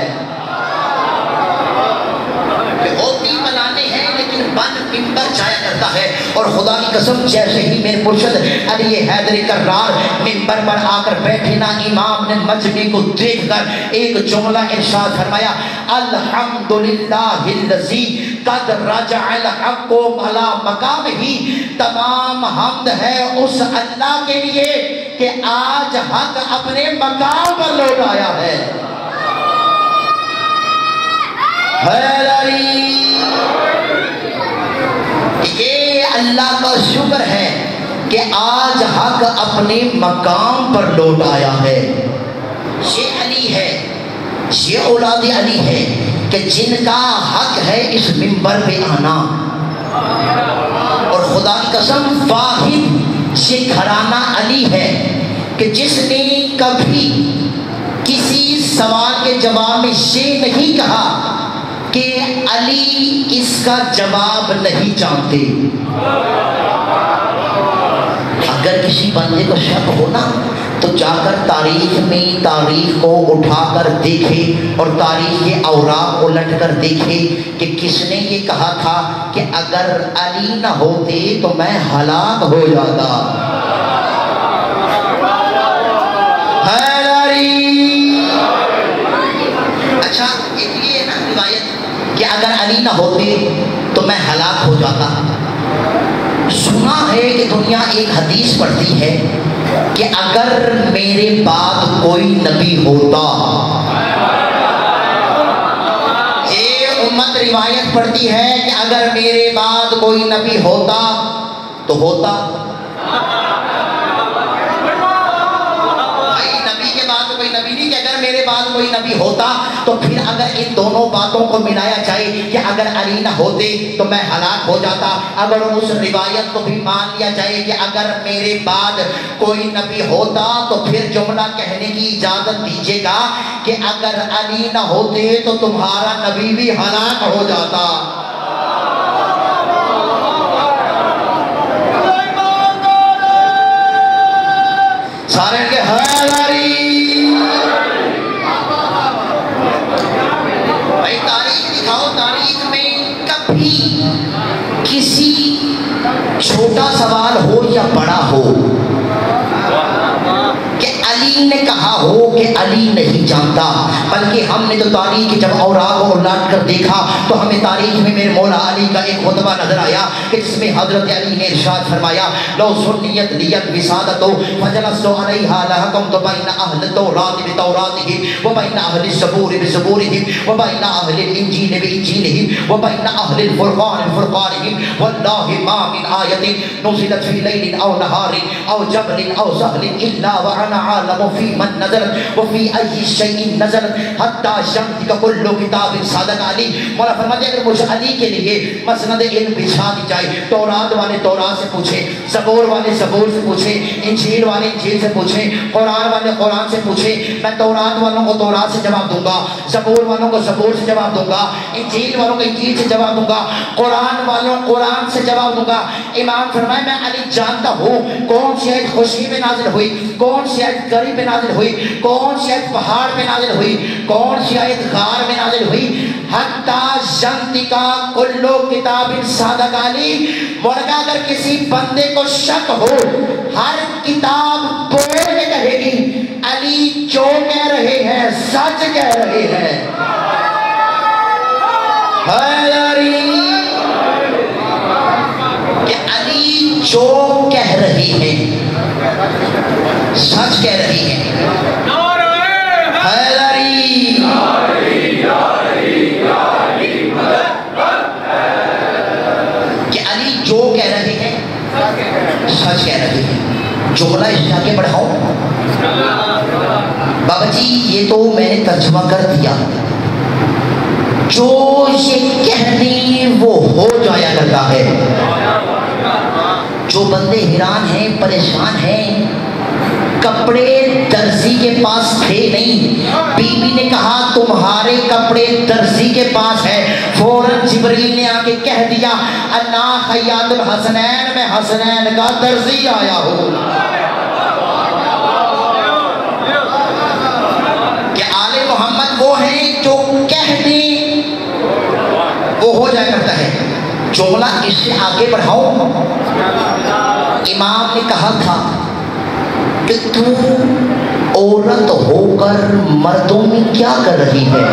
Speaker 1: ہوتی بنانے ہیں لیکن بن منبر جایا کرتا ہے. اور خدا کی قسم جیسے ہی میرے مرشد علی حیدر کرار منبر پر آ کر بیٹھے نا، امام نے مجمع کو دیکھ کر ایک جملہ ارشاد فرمایا الحمدللہ الذی قد رجع الحق علی مقامہ. تمام حمد ہے اس اللہ کے لیے کہ آج حق اپنے مقام پر لوٹ آیا ہے. حیدری یہ اللہ کا شکر ہے کہ آج حق اپنے مقام پر لوٹ آیا ہے. یہ علی ہے، یہ اولاد علی ہے کہ جن کا حق ہے اس منبر پہ آنا. اور خدا کی قسم واحد یہ گھرانہ علی ہے کہ جس نے کبھی کسی سوال کے جواب میں یہ نہیں کہا کہ علی اس کا جواب نہیں جانتے. اگر کسی بندے کو شک ہو نا تو جا کر تاریخ میں تاریخ کو اٹھا کر دیکھے اور تاریخ کے اوراق الٹ کر دیکھے کہ کس نے یہ کہا تھا کہ اگر علی نہ ہوتے تو میں ہلاک ہو جاتا. اچھا یہ ہے نا روایت کہ اگر علی نہ ہوتے تو میں ہلاک ہو جاتا. سنا ہے کہ دنیا ایک حدیث پڑھتی ہے کہ اگر میرے بعد کوئی نبی ہوتا، امت روایت پڑھتی ہے کہ اگر میرے بعد کوئی نبی ہوتا تو ہوتا، کوئی نبی نہیں کہ اگر میرے بعد کوئی نبی ہوتا تو پھر اگر ان دونوں باتوں کو ملایا جائے کہ اگر علی نہ ہوتے تو میں ہلاک ہو جاتا، اگر اس روایت کو بھی مان لیا جائے کہ اگر میرے بعد کوئی نبی ہوتا تو پھر جملہ کہنے کی اجازت دیجیے گا کہ اگر علی نہ ہوتے تو تمہارا نبی بھی ہلاک ہو جاتا۔ سارے کے تاریخ میں کبھی کسی چھوٹا سوال ہو یا بڑا ہو کہ علی نے کہا ہو کہ علی نہیں جانتا، بلکہ ہم نے تو تاریخ جب اوراق کو الٹ کر دیکھا تو ہمیں تاریخ میں میرے مولا علی کا ایک خطبہ نظر آیا کہ جس میں حضرت علی نے ارشاد فرمایا لو سنیت لیت وسادتو فجلست علیہا لحکمت بین اہل التوراۃ بتوراتہم وبین اہل الزبور بزبورہم وبین اہل الانجیل بانجیلہم وبین اہل الفرقان بفرقانہم واللہ ما من آیت نزلت فی لیل او نہار او جبل او سہل الا وانا عالم فی من نزلت وفی ای شیء نزلت حتی شمس کا کل کتاب صادق علی۔ مولا فرماتے ہیں اگر مجھ علی کے لیے مسند علم بچھا دی جائے، تورات والے تورات سے پوچھیں، زبور والے زبور سے پوچھیں، انجیل والے انجیل سے پوچھیں، قرآن والے قرآن سے پوچھیں، میں تورات والوں کو تورات سے جواب دوں گا، زبور والوں کو زبور سے جواب دوں گا، انجیل والوں کو انجیل سے جواب دوں گا، قرآن والوں قرآن سے جواب دوں گا۔ امام فرمائے میں علی جانتا ہوں کون سی آیت خوشی پہ نازل ہوئی، کون سی آیت گری پہ نازل ہوئی، کون سی آیت پہاڑ پہ نازل ہوئی، کون سی آیت غار میں نازل ہوئی، حتی جنتکا کلو کتاب صادق علی۔ مولا اگر کسی بندے کو شک ہو ہر کتاب بول کے کہے گی علی جو کہہ رہے ہیں سچ کہہ رہے ہیں۔ کہ علی جو کہہ رہے ہیں سچ کہہ رہی ہے۔ کہ علی جو کہہ رہے ہیں سچ کہہ رہے ہیں۔ جملہ اس سے آگے بڑھاؤں بابا جی یہ تو میں نے ترجمہ کر دیا، جو یہ کہنے وہ ہو جایا کرتا ہے۔ جو بندے حیران ہیں پریشان ہیں، کپڑے درزی کے پاس تھے نہیں، بی بی نے کہا تمہارے کپڑے درزی کے پاس ہے، فوراً جبریل نے آ کے کہہ دیا انا خیاط الحسنین، میں حسنین کا درزی آیا ہوں۔ کہ آل محمد وہ ہیں جو کہہ دیں وہ ہو جایا کرتا ہے۔ جملہ اس سے آگے بڑھاؤں، امام نے کہا تھا کہ تو عورت ہو کر مردوں میں کیا کر رہی ہے؟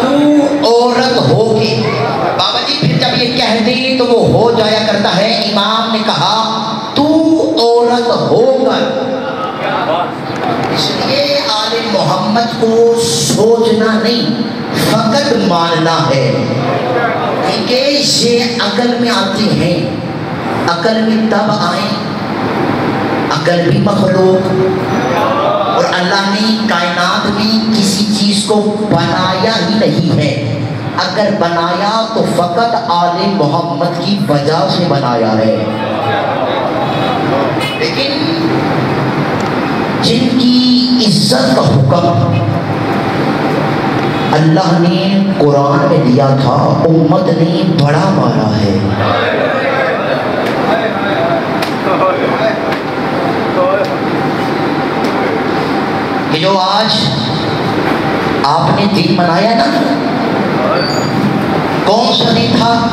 Speaker 1: تو عورت ہو کے بابا جی پھر جب یہ کہہ دیں تو وہ ہو جایا کرتا ہے۔ امام نے کہا تو عورت ہو کر، اس لیے آل محمد کو سوچنا نہیں فقط ماننا ہے، کیونکہ یہ عقل میں آتے ہیں، عقل میں تب آئیں، عقل بھی مخلوق، اور اللہ نے کائنات میں کسی چیز کو بنایا ہی نہیں ہے، اگر بنایا تو فقط آل محمد کی وجہ سے بنایا ہے۔ لیکن جن کی عزت کا حکم اللہ نے قرآن میں دیا تھا، امت نے بڑا مارا ہے۔ کہ جو آج آپ نے دن منایا نا، کون سا دن تھا؟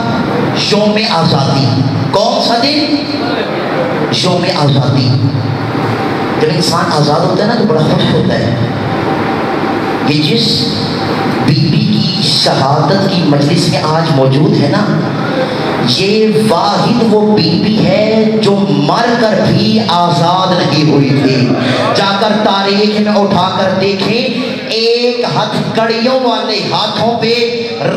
Speaker 1: یوم آزادی۔ کون سا دن؟ یوم آزادی۔ جب انسان آزاد ہوتا ہے نا تو بڑا خوش ہوتا ہے۔ کہ جس بی بی کی شہادت کی مجلس میں آج موجود ہے نا، یہ واحد وہ بیوی ہے جو مر کر بھی آزاد نہیں ہوئی تھی۔ جا کر تاریخ میں اٹھا کر دیکھیں، ایک ہاتھ کڑیوں والے ہاتھوں پہ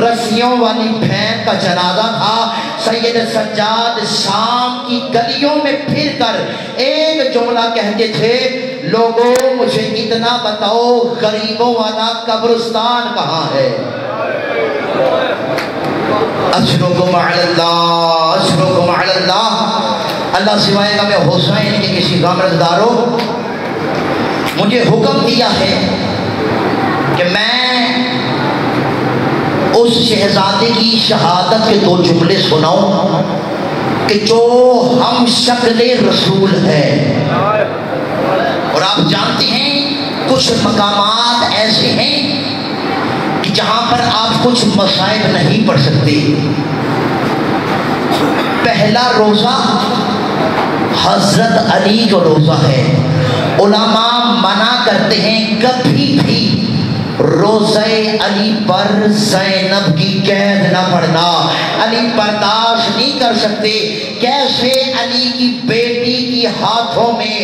Speaker 1: رسیوں والی بہن کا جنازہ تھا۔ سید سجاد شام کی گلیوں میں پھر کر ایک جملہ کہتے تھے، لوگوں مجھے اتنا بتاؤ غریبوں والا قبرستان کہاں ہے؟ اشرکم علی اللہ، اشرکم علی اللہ۔ اللہ سوائے گا میں حسین کے کسی غمرزداروں، مجھے حکم دیا ہے کہ میں اس شہزادے کی شہادت کے 2 جملے سناؤں کہ جو ہم شکل رسول ہے۔ اور آپ جانتے ہیں کچھ مقامات ایسے ہیں کہ جہاں پر آپ کچھ مصائب نہیں پڑھ سکتے۔ پہلا روزہ حضرت علی کا روزہ ہے۔ علماء منع کرتے ہیں کبھی بھی روزہ علی پر زینب کی قید نہ پڑھنا۔ علی برداشت نہیں کر سکتے کیسے علی کی بیٹی کی ہاتھوں میں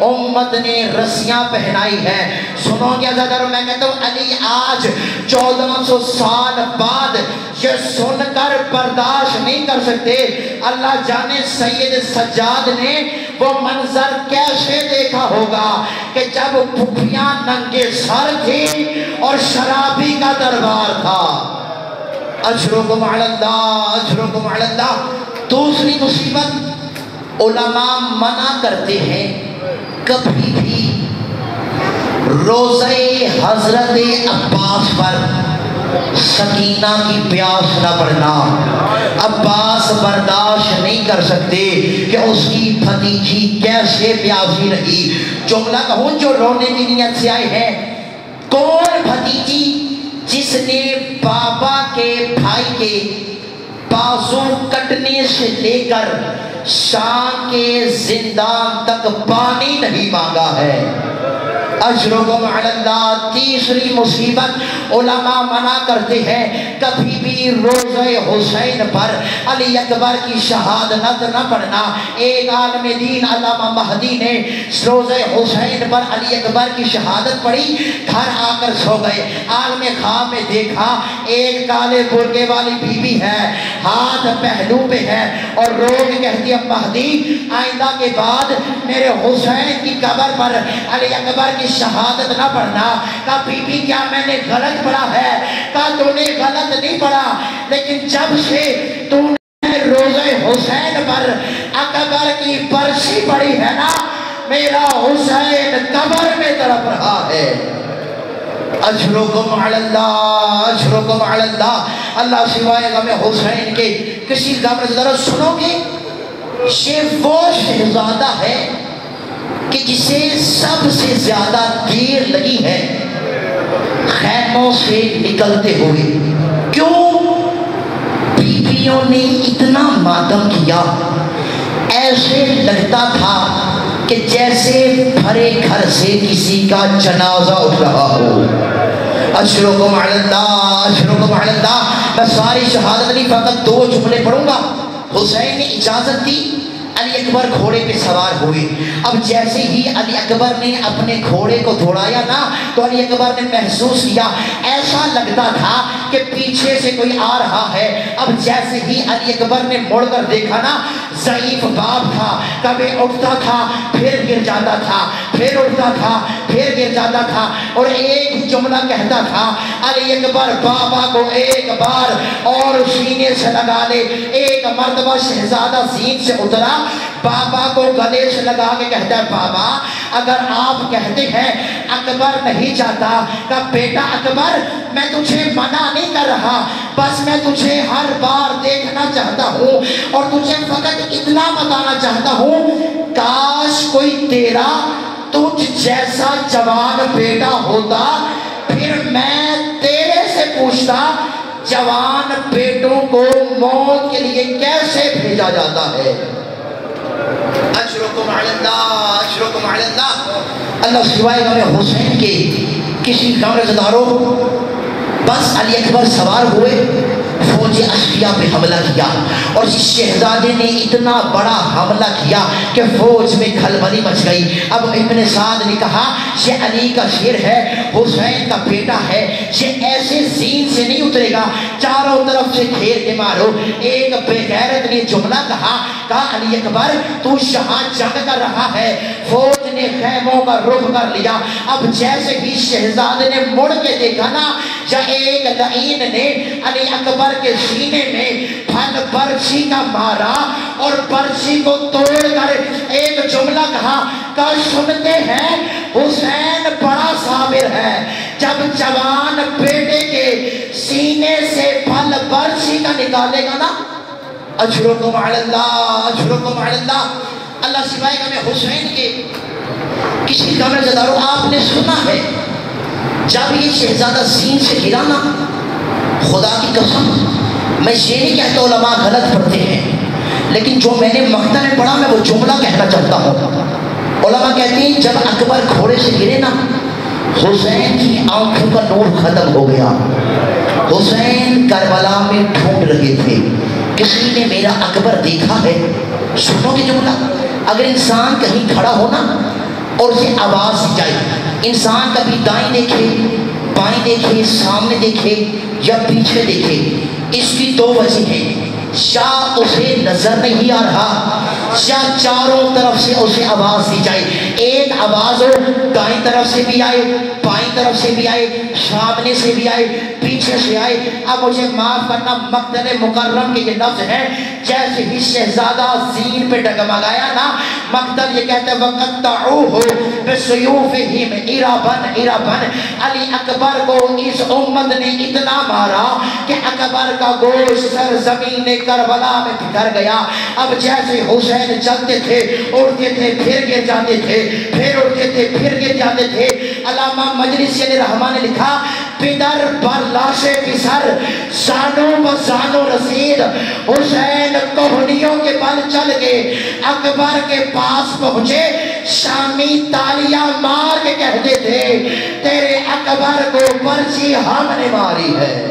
Speaker 1: امت نے رسیاں پہنائی ہیں۔ سنو گے ذرا، میں کہتا ہوں علی آج 1400 سال بعد یہ سن کر برداشت نہیں کر سکتے۔ اللہ جانے سید سجاد نے وہ منظر کیسے دیکھا ہوگا کہ جب پھپھیاں ننگے سر تھی اور شرابی کا دربار تھا۔ اجرکم علی اللہ، اجرکم علی اللہ۔ دوسری مصیبت، علماء منع کرتے ہیں کبھی بھی روزہ حضرت عباس پر سکینہ کی پیاس نہ پڑنا۔ عباس برداشت نہیں کر سکتے کہ اس کی بھتیجی کیسے پیاسی رہی۔ جملہ کہوں جو رونے کی نیت سے آئے ہیں، کون بھتیجی جس نے بابا کے بھائی کے بازو کٹنے سے لے کر شام کے زندان تک پانی نہیں مانگا ہے؟ اجرکم علی اللہ۔ تیسری مصیبت، علماء منع کرتے ہیں کبھی بھی روزہ حسین پر علی اکبر کی شہادت نہ پڑھنا۔ ایک عالم دین علامہ مہدی نے روزہ حسین پر علی اکبر کی شہادت پڑھی، گھر آ کر سو گئے۔ عالم خواب میں دیکھا ایک کالے برقعے والی بیوی ہے، ہاتھ پہلو پہ ہے اور رو کے کہتی ہے مہدی آئندہ کے بعد میرے حسین کی قبر پر علی اکبر کی شہادت نہ پڑھنا۔ کہا بی بی کیا میں نے غلط پڑھا ہے؟ کہا تو نے غلط نہیں پڑھا، لیکن جب سے تو نے روزہ حسین پر اکبر کی برسی پڑھی ہے نا، میرا حسین قبر میں تڑپ رہا ہے۔ اجرکم علی اللہ، اجرکم علی اللہ۔ اللہ سوائے غم حسین کے کسی غم ذرا سنو گے، یہ وہ شہزادہ ہے کہ جسے سب سے زیادہ دیر لگی ہے خیموں سے نکلتے ہوئے۔ کیوں؟ بیویوں نے اتنا ماتم کیا، ایسے لگتا تھا کہ جیسے بھرے گھر سے کسی کا جنازہ اٹھ رہا ہو۔ اشرکم علی اللہ، اشرکم علی اللہ۔ میں ساری شہادت نہیں، فقط 2 جملے پڑھوں گا۔ حسین نے اجازت دی، علی اکبر گھوڑے پہ سوار ہوئے۔ اب جیسے ہی علی اکبر نے اپنے گھوڑے کو دوڑایا نا تو علی اکبر نے محسوس کیا، ایسا لگتا تھا کہ پیچھے سے کوئی آ رہا ہے۔ اب جیسے ہی علی اکبر نے مڑ کر دیکھا نا، ضعیف باپ تھا، کبھی اٹھتا تھا پھر گر جاتا تھا، پھر اٹھتا تھا پھر گر جاتا تھا، اور ایک جملہ کہتا تھا علی اکبر بابا کو ایک بار اور سینے سے لگا لے۔ ایک مرتبہ شہزادہ زین سے اترا، بابا کو گلے سے لگا کے کہتا ہے بابا اگر آپ کہتے ہیں اکبر نہیں چاہتا، کہ بیٹا اکبر میں تجھے منع نہیں کر رہا، بس میں تجھے ہر بار دیکھنا چاہتا ہوں اور تجھے فقط اتنا بتانا چاہتا ہوں، کاش کوئی تیرا تجھ جیسا جوان بیٹا ہوتا، پھر میں تیرے سے پوچھتا جوان بیٹوں کو موت کے لیے کیسے بھیجا جاتا ہے۔ اشرکم علی اللہ، اشرکم علی اللہ۔ اللہ سوائے غم حسین کے کسی غم زداروں، بس علی اکبر سوار ہوئے، فوج اشفیا پہ حملہ کیا اور اس شہزادے نے اتنا بڑا حملہ کیا کہ فوج میں کھلبلی مچ گئی۔ اب ابن سعد نے کہا یہ علی کا شیر ہے، حسین کا بیٹا ہے، یہ ایسے زین سے نہیں اترے گا، چاروں طرف سے گھیر کے مارو۔ ایک بے غیرت نے جملہ کہا علی اکبر تو یہاں جنگ کر رہا ہے۔ فوج نے خیموں کا رخ کر لیا۔ اب جیسے ہی شہزادے نے مڑ کے دیکھا نا، یا ایک لعین نے علی اکبر کے سینے میں پھل برچی کا مارا اور برچی کو توڑ کر ایک جملہ کہا کہ سنتے ہیں حسین بڑا صابر ہے، جب جوان بیٹے کے سینے سے پھل برچی کا نکالے گا نا، اجرکم علی اللہ، اجرکم علی اللہ، اللہ سوائے گا میں حسین کے کسی قبر زدارو۔ آپ نے سنا ہے جب یہ شہزادہ زین سے گرا نا، خدا کی قسم میں یہ نہیں کہتا علماء غلط پڑھتے ہیں، لیکن جو میں نے مقتل میں پڑھا میں وہ جملہ کہنا چاہتا ہوں۔ علماء کہتے ہیں جب اکبر گھوڑے سے گرے نا، حسین کی آنکھوں کا نور ختم ہو گیا۔ حسین کربلا میں ڈھونڈ رہے تھے کسی نے میرا اکبر دیکھا ہے؟ سنو کہ جملہ اگر انسان کہیں کھڑا ہو نا اور اسے آواز دی جائے، انسان کبھی دائیں دیکھے، بائیں دیکھے، سامنے دیکھے یا پیچھے دیکھے، اس کی دو وجہ ہیں، یا اسے نظر نہیں آ رہا یا چاروں طرف سے اسے آواز دی جائے۔ ایک آواز ہو دائیں طرف سے بھی آئے، بائیں طرف سے بھی آئے، سامنے سے بھی آئے، پیچھے سے آئے۔ اب مجھے معاف کرنا، مقتل مکرم کے یہ لفظ ہے، جیسے ہی شہزادہ زین پہ ڈگمگایا نا، مقتل یہ کہتے ہیں وَقَطَّعُوهُ بِسُيُوفِهِمْ عِرَبًا عِرَبًا۔ علی اکبر کو اس امت نے اتنا مارا کہ اکبر کا گوشت سرزمین کربلا میں بکھر گیا۔ اب جیسے حسین چلتے تھے، اڑتے تھے، پھر گر جاتے تھے، پھر اڑتے تھے، پھر گر جاتے تھے۔ علامہ مجلسی علیہ الرحمہ نے لکھا پدر بر لاشے پسر، زانوں بزانوں رسید، حسین کوہنیوں کے بل چل گئے، اکبر کے پاس پہنچے، شامی تالیاں مار کے کہتے تھے تیرے اکبر کو برچی ہم نے ماری ہے۔